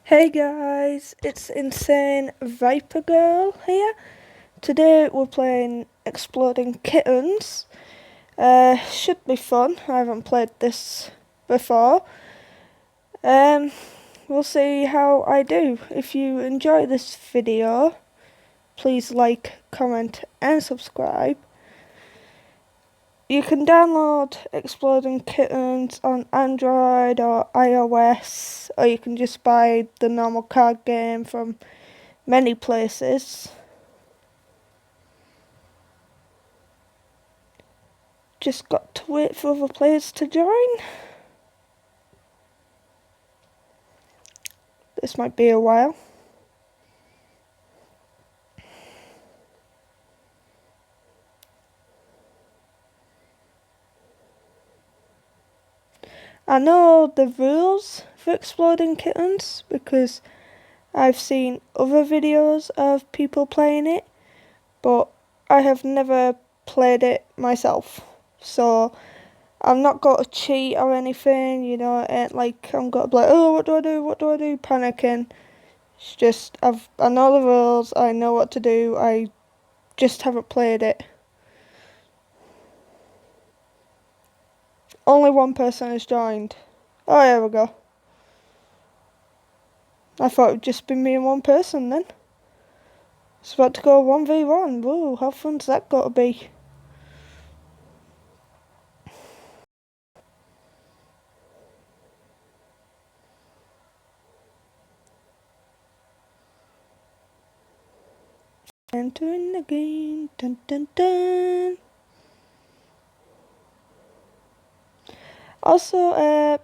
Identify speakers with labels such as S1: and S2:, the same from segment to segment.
S1: Hey guys, it's Insane Viper Girl here. Today we're playing Exploding Kittens. Should be fun. I haven't played this before. Um, we'll see how I do. If you enjoy this video, please like, comment, and subscribe. You can download Exploding Kittens on Android or iOS, or you can just buy the normal card game from many places. Just got to wait for other players to join. This might be a while. I know the rules for Exploding Kittens because I've seen other videos of people playing it, but I have never played it myself. So I'm not got to cheat or anything, you know, it ain't like I'm got to be like, oh, what do I do, panicking. It's just, I know the rules, I know what to do, I just haven't played it. Only one person has joined. Oh, here we go. I thought it would just be me and one person then. It's about to go 1v1. Whoa, how fun's that got to be? Entering the game. Dun dun dun. Also,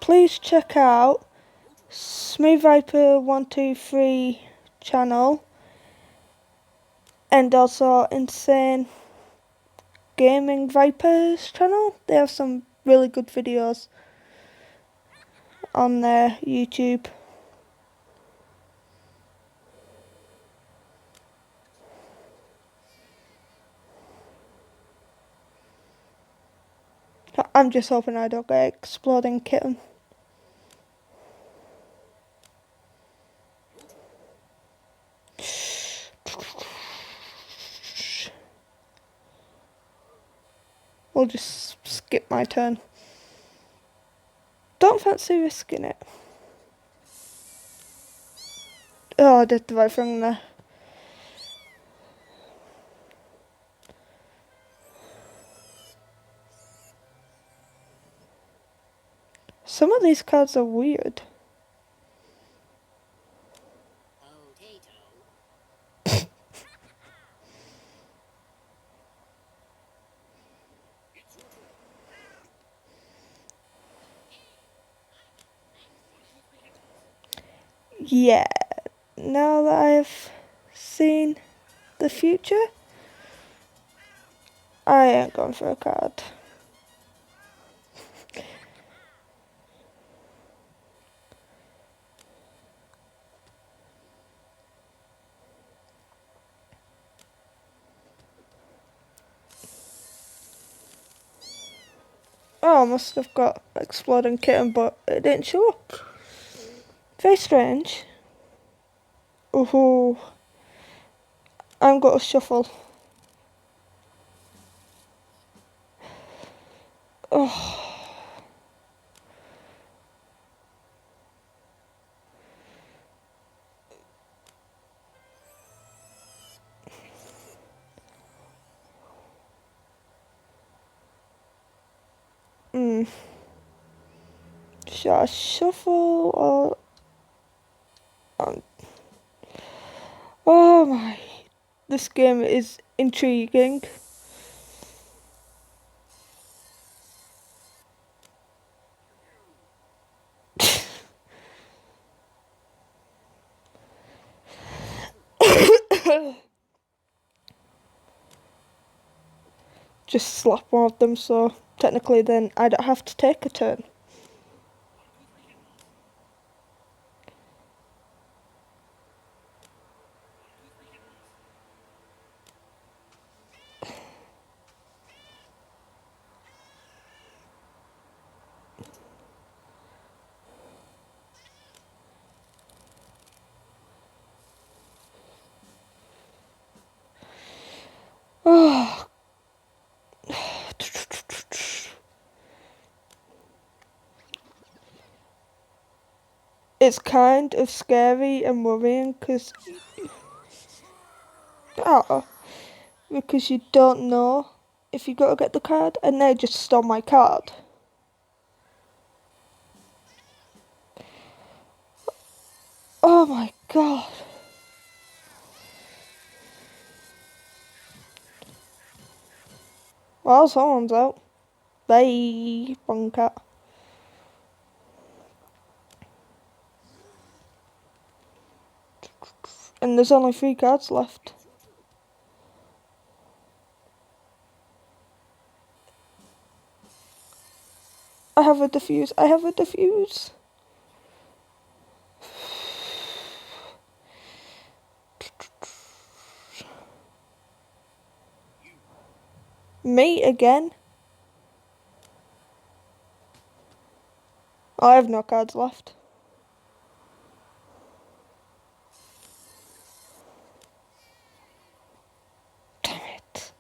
S1: please check out Smooth Viper 123 channel and also Insane Gaming Vipers channel. They have some really good videos on their YouTube. I'm just hoping I don't get Exploding Kitten. We'll just skip my turn. Don't fancy risking it. Oh, I did the right thing there. Some of these cards are weird. Yeah, now that I've seen the future, I ain't going for a card. Oh, I must have got Exploding Kitten, but it didn't show up. Very strange. Ooh, I'm going to shuffle. Oh. Should I shuffle or... oh my, this game is intriguing. Just slap one of them, so technically then I don't have to take a turn. It's kind of scary and worrying because you don't know if you got to get the card, and they just stole my card. Oh my god. Well, someone's out. Bye, one cat. And there's only 3 cards left. I have a diffuse. I have a diffuse. Me again. I have no cards left. Damn it.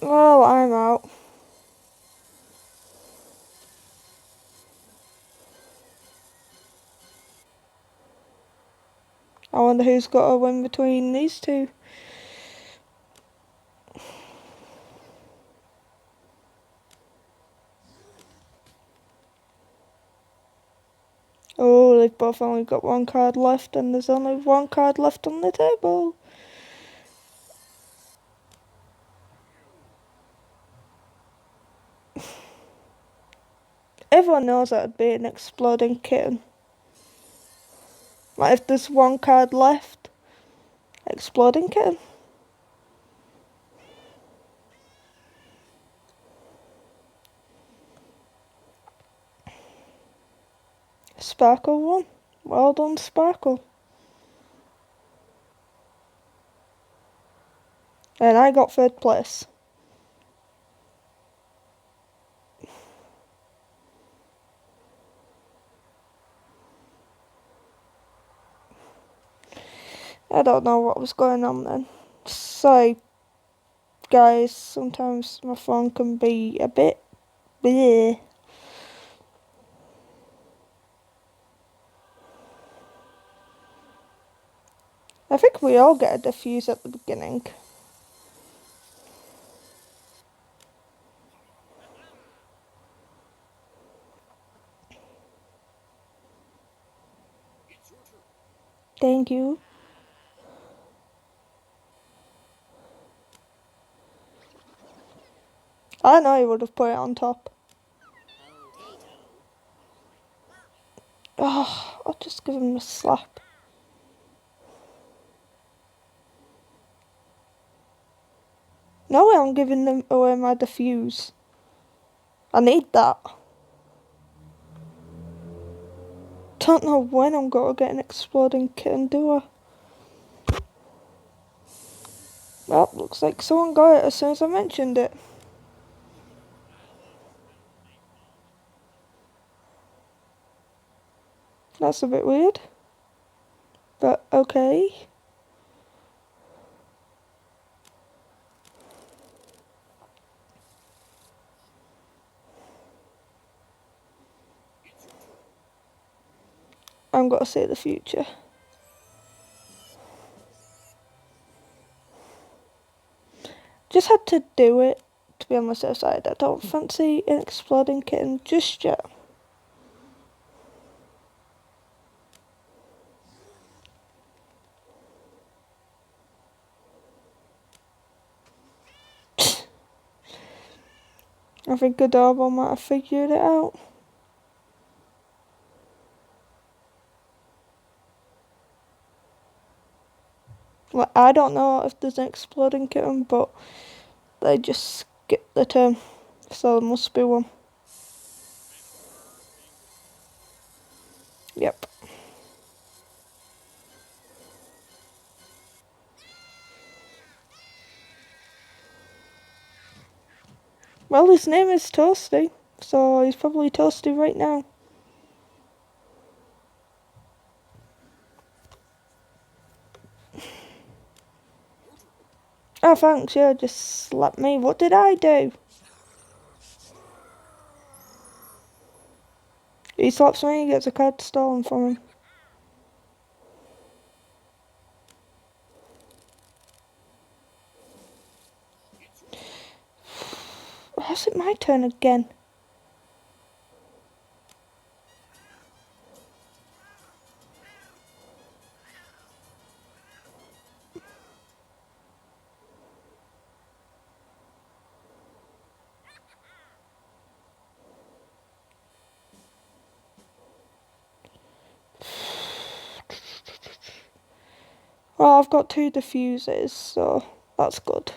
S1: Well, I'm out. I wonder who's got a win between these two. Oh, they've both only got 1 card left, and there's only 1 card left on the table. Everyone knows that would be an exploding kitten. Like if there's 1 card left, exploding kitten. Sparkle won. Well done, Sparkle. And I got 3rd place. I don't know what was going on then. Sorry, guys, sometimes my phone can be a bit bleh. I think we all get a diffuse at the beginning. Thank you. I know you would have put it on top. Oh, I'll just give him a slap. No way I'm giving them away my diffuse. I need that. Don't know when I'm going to get an exploding kitten, do I? Well, looks like someone got it as soon as I mentioned it. That's a bit weird. But okay. I'm going to see the future. Just had to do it to be on the safe side. I don't fancy an exploding kitten just yet. I think Adorable might have figured it out. Like, I don't know if there's an exploding kitten, but they just skipped the turn, so there must be one. Yep. Well, his name is Toasty, so he's probably toasty right now. Oh, thanks, yeah, just slapped me. What did I do? He slaps me, he gets a card stolen from him. How's it my turn again? Well, I've got 2 diffusers, so that's good.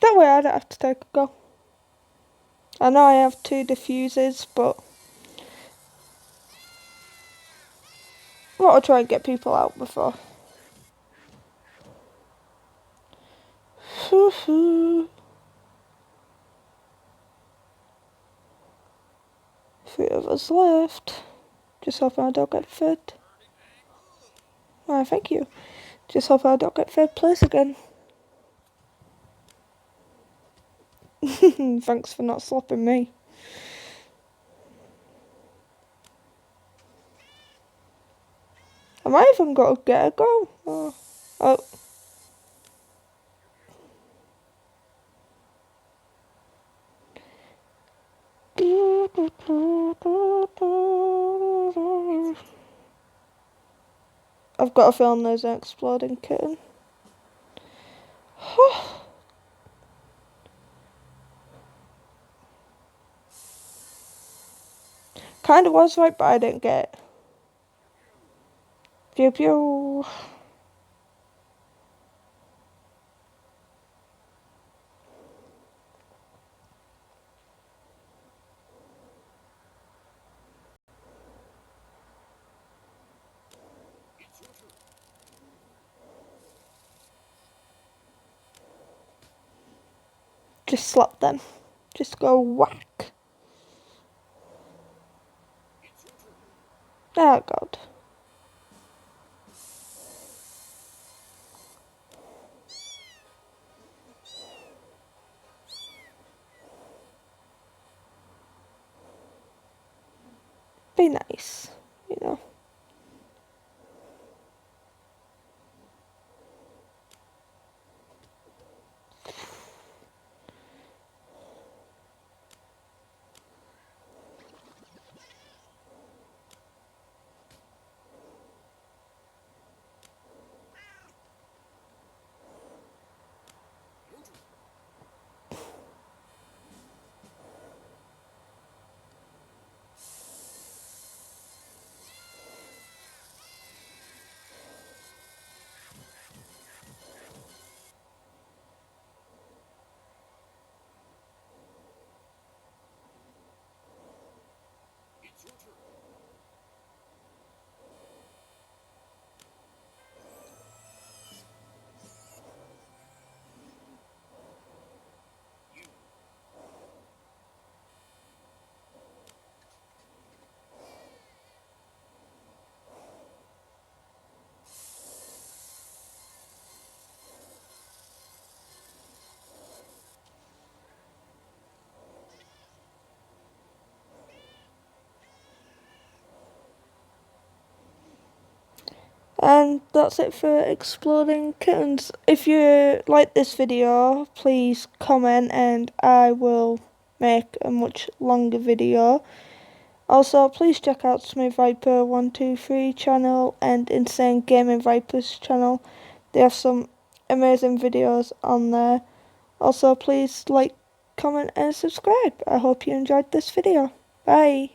S1: That way I don't have to take a go. I know I have 2 diffusers, but I want to try and get people out before. 3 of us left. Just hoping I don't get third. Oh, thank you. Just hoping I don't get third place again. Thanks for not slapping me. I might even got to get a go. Oh. I've got a feeling there's an exploding kitten. Kinda was right, but I didn't get it. Pew pew. Just slap them. Just go whack. Oh god. Be nice, you know. And that's it for Exploding Kittens. If you like this video, please comment and I will make a much longer video. Also, please check out Smooth Viper 123 channel and Insane Gaming Vipers channel. They have some amazing videos on there. Also, please like, comment and subscribe. I hope you enjoyed this video. Bye.